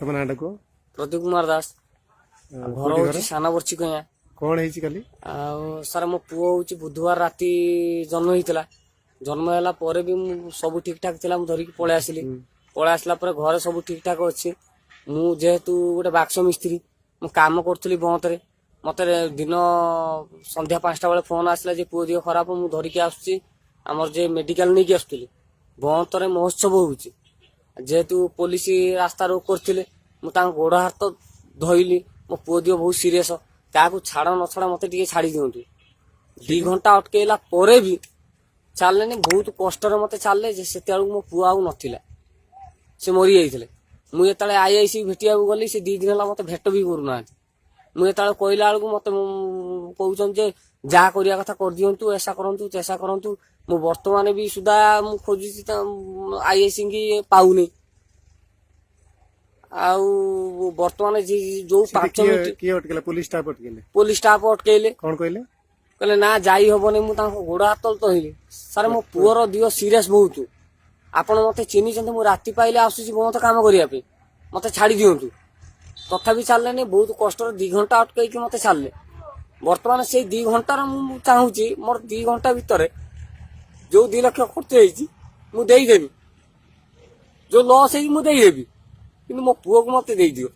तुम नाटा को प्रदीप कुमार दास घर हूँ साना बर्ची कह कौन है काली सार मो पुओ हूँ बुधवार राति जन्म होता जन्म है भी सब ठीक ठाक थी धरिकी पलि आसली पलि आसला घरे सब ठीक ठाक अच्छे मुझेतु गोटे बाक्स मिस्त्री मु काम करी बंतरे मत दिन संध्या 5टा बेले फोन आसला पुओ दिह खराब मु धरिकी आसुची आमर जे मेडिकल नहीं की आसुली बंतरे महोत्सव होउची जेहेतु पुलिस रास्ता रोक करथिले मु गोड़ हाथ धइली मो पुओ दिह बहुत सीरियस क्या छाड़ न छड़ा मत छाड़ी दिंतु 2 घंटा अटकेला परे भी चलने बहुत कष्ट मत चलले से मो पुआ आउ नाला से मरी जाते मुझे आईआईसी भेटिया गली से 2 दिन है मत भेट भी करूना मुझे कहला बेलू मत कहते जहाँ करने कथा कर दिंतु ऐसा करूँ चेषा करूँ मु बर्तमान भी सुधा खोजी आईआईसी की पाऊनी आउ बर्तमान जो 5 मिनट पुलिस स्टाफ अटकेले कौन कहले कहले ना जाई हबनी मु गोड़ हाथ तल तहिली सारे मो पुअर दिह सीरियस बहुत आपण मत चिन्ह मु राति पाइले आसुची बहुत काम करने मत छाड़ी दिंतु तथापि चलने बहुत कष्ट 2 घंटा अटकई मत छाड़े बर्तमान से 2 घंटार मु चाहूची मोर 2 घंटा भितर जो 2 लाख खर्च मुदेदेवी जो लस हो मुदेदेवी कि मो पुओ को मत दे दियो।